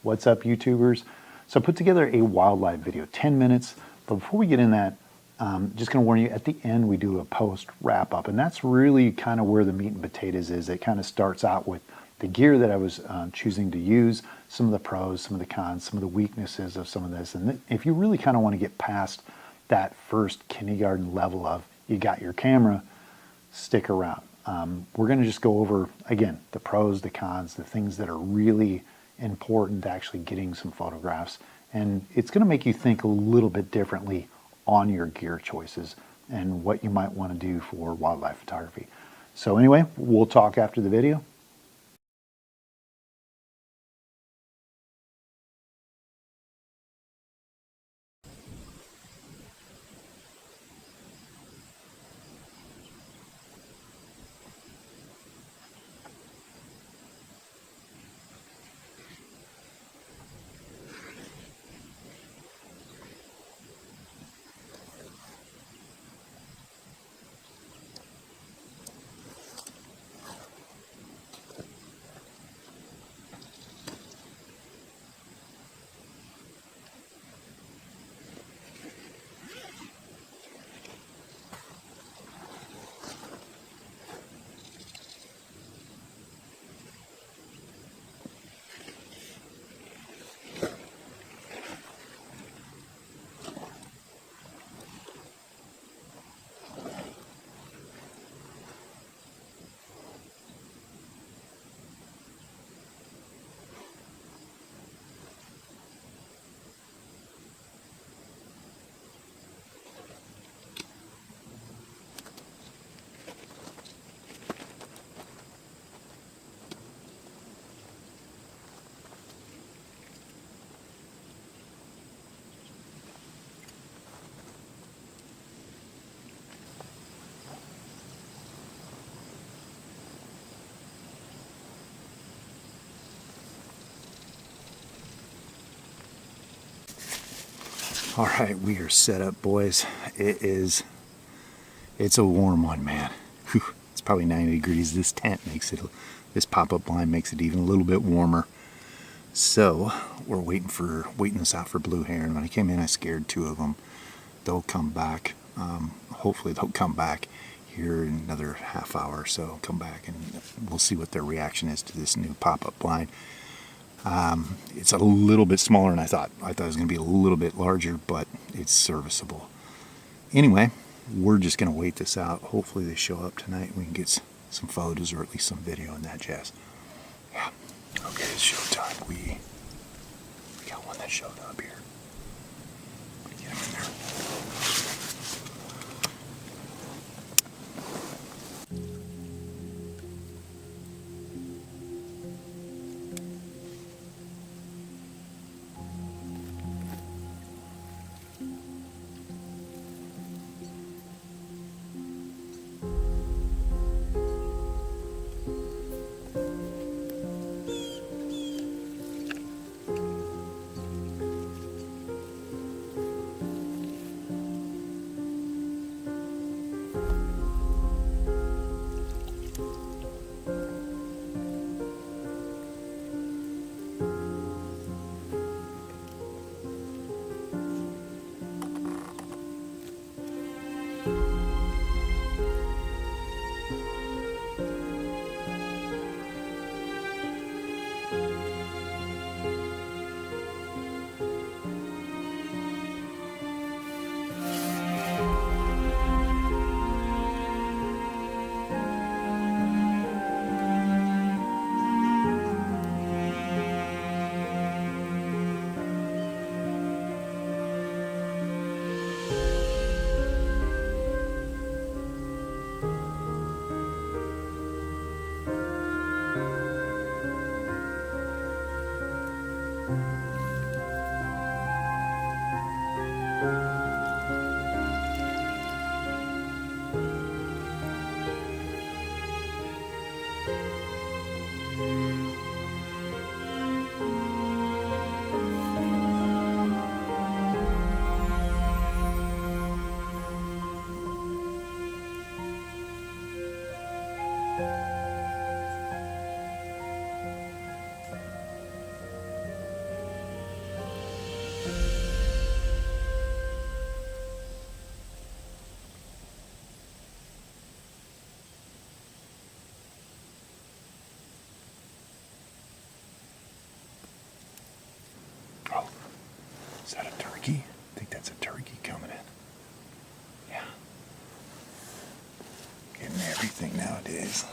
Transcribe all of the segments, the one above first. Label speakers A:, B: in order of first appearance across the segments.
A: What's up, YouTubers? So I put together a wildlife video, 10 minutes. But before we get in that, just going to warn you, at the end we do a post wrap up, and that's really kind of where the meat and potatoes is. It kind of starts out with the gear that I was choosing to use, some of the pros, some of the cons, some of the weaknesses of some of this. And if you really kind of want to get past that first kindergarten level of you got your camera, stick around. We're going to just go over, again, the pros, the cons, the things that are really important to actually getting some photographs. And it's going to make you think a little bit differently on your gear choices and what you might want to do for wildlife photography. So anyway, we'll talk after the video. All right, we are set up, boys. It's a warm one, man. Whew, it's probably 90 degrees. This tent makes it, this pop-up blind makes it even a little bit warmer. So we're waiting this out for blue heron. When I came in, I scared 2 of them. They'll come back. Hopefully they'll come back here in another half hour or so. Come back and we'll see what their reaction is to this new pop-up blind. It's a little bit smaller than I thought. I thought it was going to be a little bit larger, but it's serviceable. Anyway, we're just going to wait this out. Hopefully they show up tonight. We can get some photos or at least some video and that jazz. Yeah. Okay, it's showtime. We got one that showed up here. Get him in there. turkey. I think that's a turkey coming in. Yeah. Getting everything nowadays.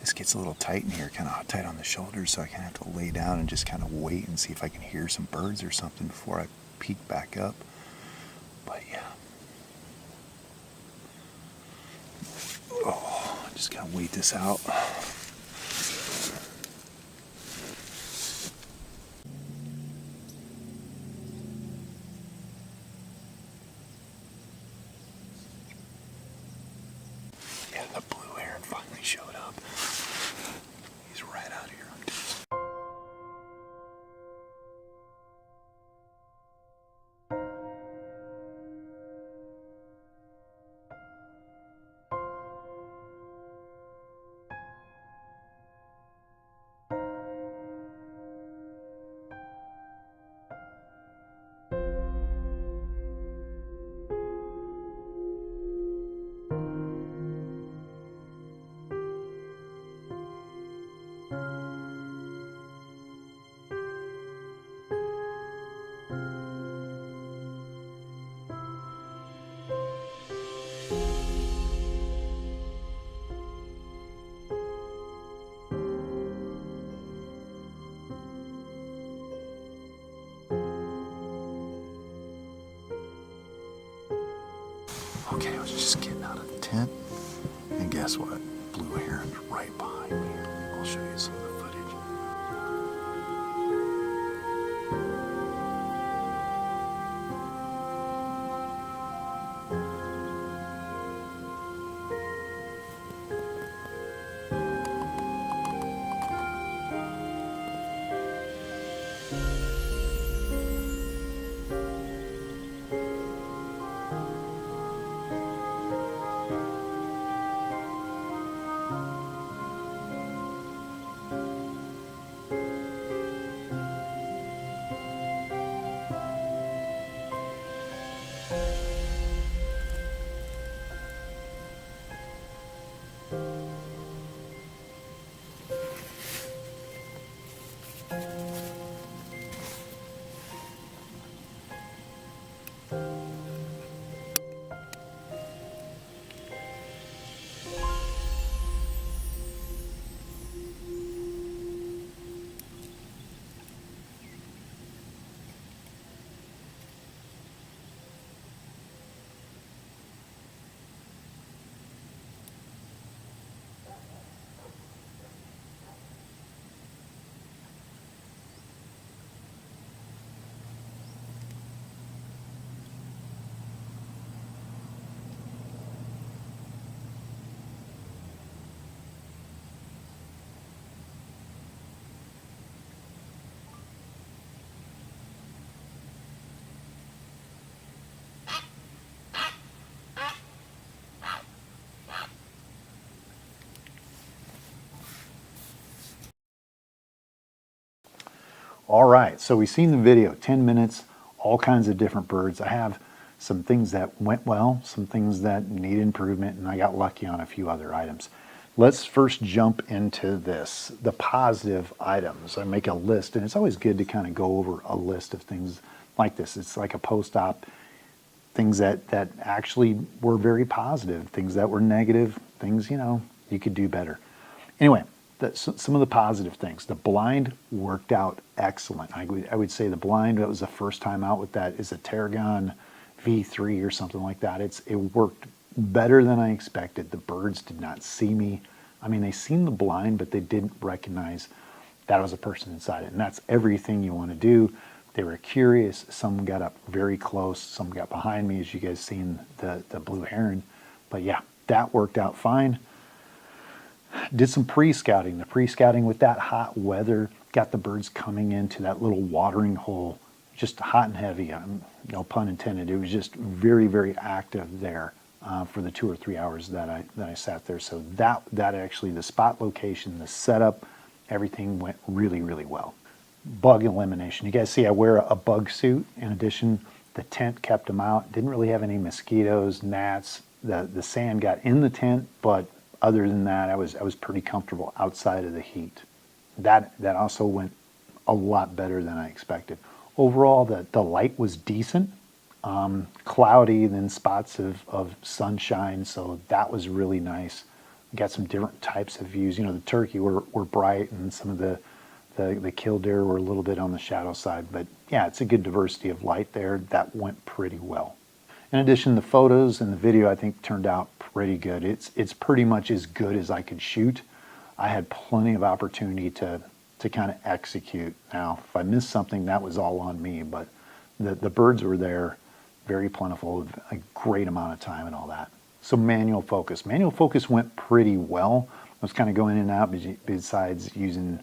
A: This gets a little tight in here, kind of tight on the shoulders, so I kind of have to lay down and just kind of wait and see if I can hear some birds or something before I peek back up. But yeah. Oh, just gotta wait this out. Yeah, the blue heron finally showed up. He's right out here. Okay, I was just getting out of the tent, and guess what? Blue heron's right behind me. I'll show you some of the footage. All right, so we've seen the video, 10 minutes, all kinds of different birds. I have some things that went well, some things that need improvement, and I got lucky on a few other items. Let's first jump into this, the positive items. I make a list, and it's always good to kind of go over a list of things like this. It's like a post-op, things that actually were very positive, things that were negative, things, you know, you could do better. Anyway, some of the positive things. The blind worked out excellent. I would say the blind, that was the first time out with that, is a Tarragon V3 or something like that. It worked better than I expected. The birds did not see me. I mean, they seen the blind, but they didn't recognize that I was a person inside it. And that's everything you want to do. They were curious. Some got up very close. Some got behind me, as you guys seen the blue heron. But yeah, that worked out fine. Did some pre-scouting. The pre-scouting with that hot weather got the birds coming into that little watering hole, just hot and heavy. No pun intended. It was just very, very active there for the 2 or 3 hours that I sat there. So that actually, the spot location, the setup, everything went really, really well. Bug elimination. You guys see I wear a bug suit. In addition, the tent kept them out. Didn't really have any mosquitoes, gnats. The sand got in the tent, but other than that, I was pretty comfortable outside of the heat. That also went a lot better than I expected. Overall, the light was decent, cloudy, then spots of sunshine, so that was really nice. Got some different types of views. You know, the turkey were bright, and some of the killdeer were a little bit on the shadow side. But yeah, it's a good diversity of light there. That went pretty well. In addition, the photos and the video I think turned out pretty good. It's pretty much as good as I could shoot. I had plenty of opportunity to kind of execute. Now, if I missed something, that was all on me, but the birds were there, very plentiful, a great amount of time and all that. So manual focus. Manual focus went pretty well. I was kind of going in and out besides using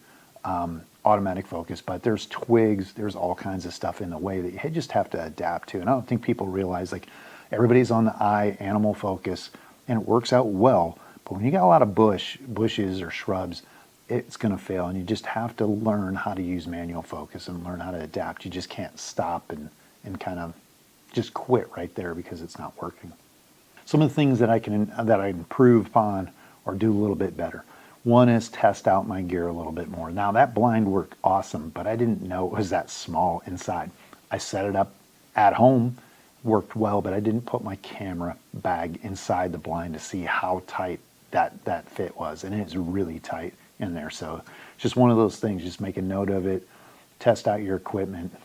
A: automatic focus, but there's twigs, there's all kinds of stuff in the way that you just have to adapt to. And I don't think people realize, like, everybody's on the eye animal focus and it works out well, but when you got a lot of bushes or shrubs, it's going to fail, and you just have to learn how to use manual focus and learn how to adapt. You just can't stop and kind of just quit right there because it's not working. Some of the things that I improve upon or do a little bit better. One is test out my gear a little bit more. Now, that blind worked awesome, but I didn't know it was that small inside. I set it up at home, worked well, but I didn't put my camera bag inside the blind to see how tight that fit was, and it's really tight in there. So just one of those things, just make a note of it, test out your equipment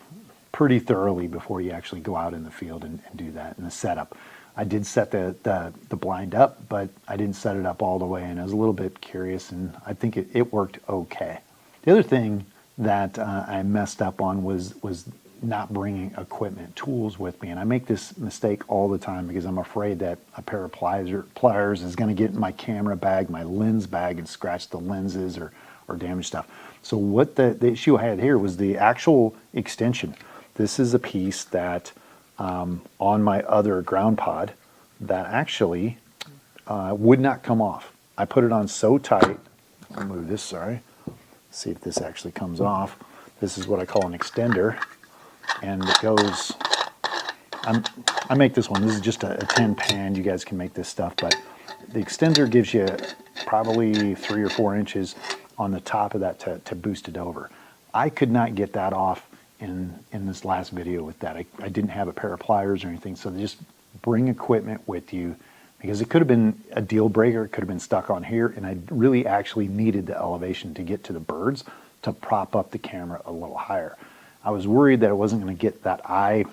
A: pretty thoroughly before you actually go out in the field and do that. And the setup, I did set the blind up, but I didn't set it up all the way, and I was a little bit curious, and I think it worked okay. The other thing that I messed up on was not bringing equipment, tools with me. And I make this mistake all the time because I'm afraid that a pair of pliers is going to get in my camera bag, my lens bag, and scratch the lenses or damage stuff. So what the issue I had here was the actual extension. This is a piece that on my other ground pod that actually would not come off. I put it on so tight. I'll move this, sorry. See if this actually comes off. This is what I call an extender. And it goes, I make this one. This is just a 10 pan. You guys can make this stuff, but the extender gives you probably 3 or 4 inches on the top of that to boost it over. I could not get that off in this last video with that. I didn't have a pair of pliers or anything, so just bring equipment with you, because it could have been a deal breaker. It could have been stuck on here, and I really actually needed the elevation to get to the birds to prop up the camera a little higher. I was worried that it wasn't going to get that eye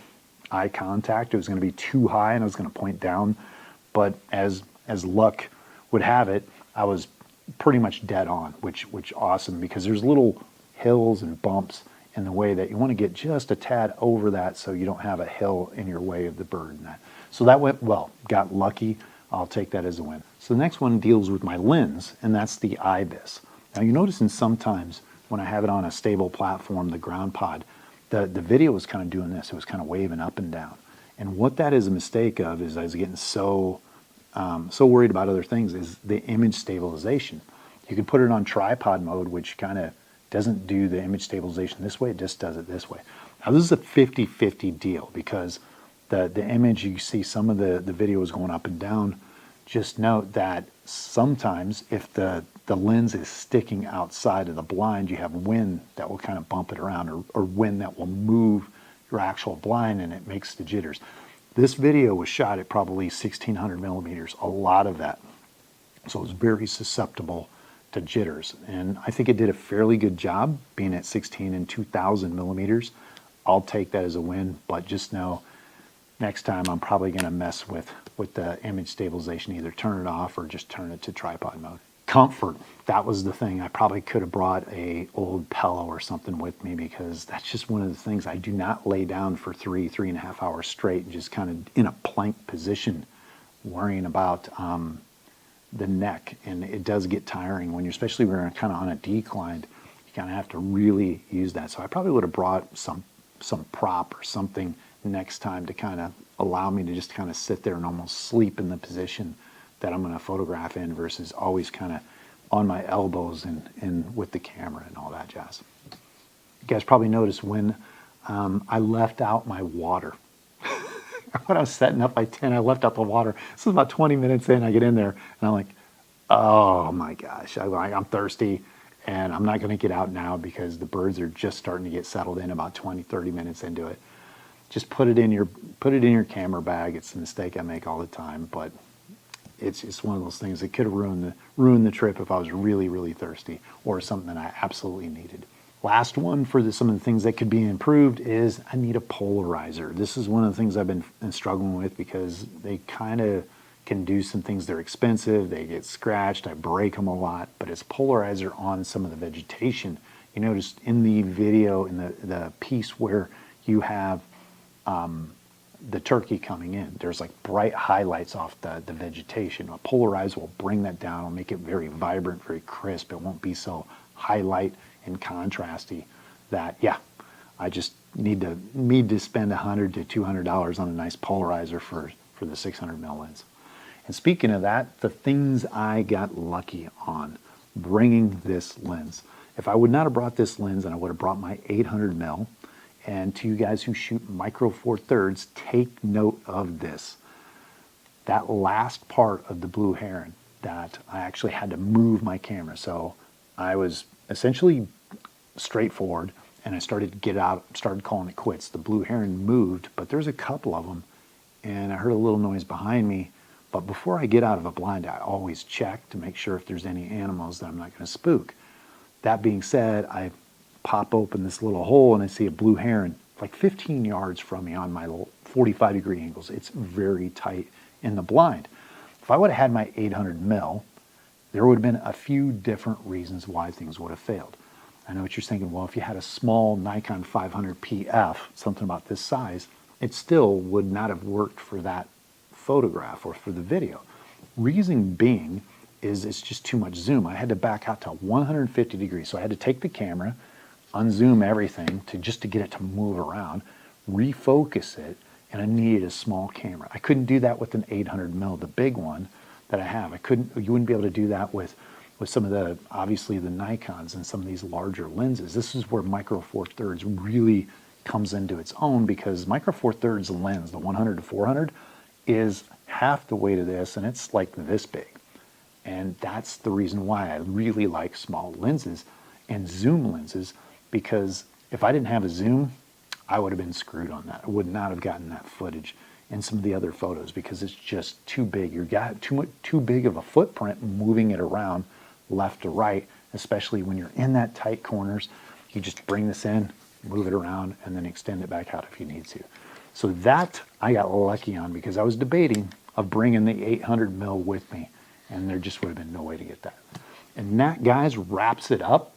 A: contact. It was going to be too high and I was going to point down. But as luck would have it, I was pretty much dead on, which awesome, because there's little hills and bumps in the way that you want to get just a tad over that so you don't have a hill in your way of the bird and that. So that went well. Got lucky. I'll take that as a win. So the next one deals with my lens, and that's the ibis. Now you notice in sometimes when I have it on a stable platform, the ground pod, the video was kind of doing this. It was kind of waving up and down. And what that is a mistake of is I was getting so worried about other things is the image stabilization. You can put it on tripod mode, which kind of doesn't do the image stabilization this way, it just does it this way. Now this is a 50-50 deal because the image, you see some of the video is going up and down. Just note that sometimes if the lens is sticking outside of the blind, you have wind that will kind of bump it around, or wind that will move your actual blind, and it makes the jitters. This video was shot at probably 1600 millimeters, a lot of that. So it was very susceptible to jitters. And I think it did a fairly good job being at 16 and 2000 millimeters. I'll take that as a win, but just know next time I'm probably going to mess with the image stabilization, either turn it off or just turn it to tripod mode. Comfort, that was the thing. I probably could have brought a old pillow or something with me, because that's just one of the things. I do not lay down for 3.5 hours straight and just kind of in a plank position worrying about the neck. And it does get tiring when you're, especially when you're kind of on a decline, you kind of have to really use that. So I probably would have brought some prop or something next time to kind of allow me to just kind of sit there and almost sleep in the position that I'm going to photograph in, versus always kind of on my elbows and with the camera and all that jazz. You guys probably noticed when I left out my water. When I was setting up my tent, I left out the water. This was about 20 minutes in. I get in there and I'm like, oh my gosh, I'm thirsty, and I'm not going to get out now because the birds are just starting to get settled in about 20-30 minutes into it. Just put it in your camera bag. It's a mistake I make all the time, but it's just one of those things that could have ruined the trip if I was really, really thirsty or something that I absolutely needed. Last one for some of the things that could be improved is I need a polarizer. This is one of the things I've been struggling with, because they kind of can do some things. They're expensive, they get scratched, I break them a lot, but it's polarizer on some of the vegetation. You notice in the video, in the piece where you have the turkey coming in, there's like bright highlights off the vegetation. A polarizer will bring that down, it'll make it very vibrant, very crisp. It won't be so highlight and contrasty that, yeah, I just need to spend $100 to $200 on a nice polarizer for the 600 mil lens. And speaking of that, the things I got lucky on bringing this lens. If I would not have brought this lens, and I would have brought my 800 mil, and to you guys who shoot micro 4/3, take note of this. That last part of the blue heron that I actually had to move my camera. So I was essentially straightforward, and I started to get out, started calling it quits. The blue heron moved, but there's a couple of them, and I heard a little noise behind me. But before I get out of a blind, I always check to make sure if there's any animals that I'm not going to spook. That being said, I pop open this little hole and I see a blue heron like 15 yards from me on my 45-degree angles. It's very tight in the blind. If I would have had my 800 mil, there would have been a few different reasons why things would have failed. I know what you're thinking, well, if you had a small Nikon 500 PF, something about this size, it still would not have worked for that photograph or for the video. Reason being is it's just too much zoom. I had to back out to 150 degrees. So I had to take the camera, unzoom everything to get it to move around, refocus it, and I needed a small camera. I couldn't do that with an 800 mil, the big one that I have. You wouldn't be able to do that with some of the, obviously the Nikons and some of these larger lenses. This is where micro 4/3 really comes into its own, because micro 4/3 lens, the 100 to 400, is half the weight of this, and it's like this big. And that's the reason why I really like small lenses and zoom lenses, because if I didn't have a zoom, I would have been screwed on that. I would not have gotten that footage in some of the other photos, because it's just too big. You've got too big of a footprint moving it around left to right, especially when you're in that tight corners. You just bring this in, move it around, and then extend it back out if you need to. So that I got lucky on, because I was debating of bringing the 800 mil with me, and there just would have been no way to get that. And that, guys, wraps it up.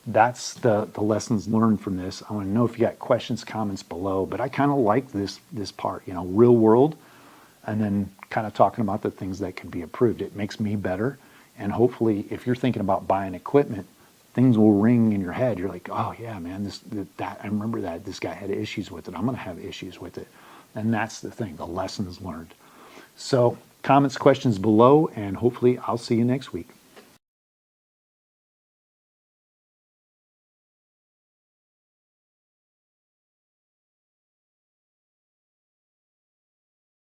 A: That's the lessons learned from this. I want to know if you got questions, comments below, but I kind of like this part, you know, real world, and then kind of talking about the things that can be improved. It makes me better, and hopefully if you're thinking about buying equipment, things will ring in your head. You're like, oh yeah, man, I remember that this guy had issues with it. I'm going to have issues with it. And that's the thing, the lessons learned. So comments, questions below, and hopefully I'll see you next week.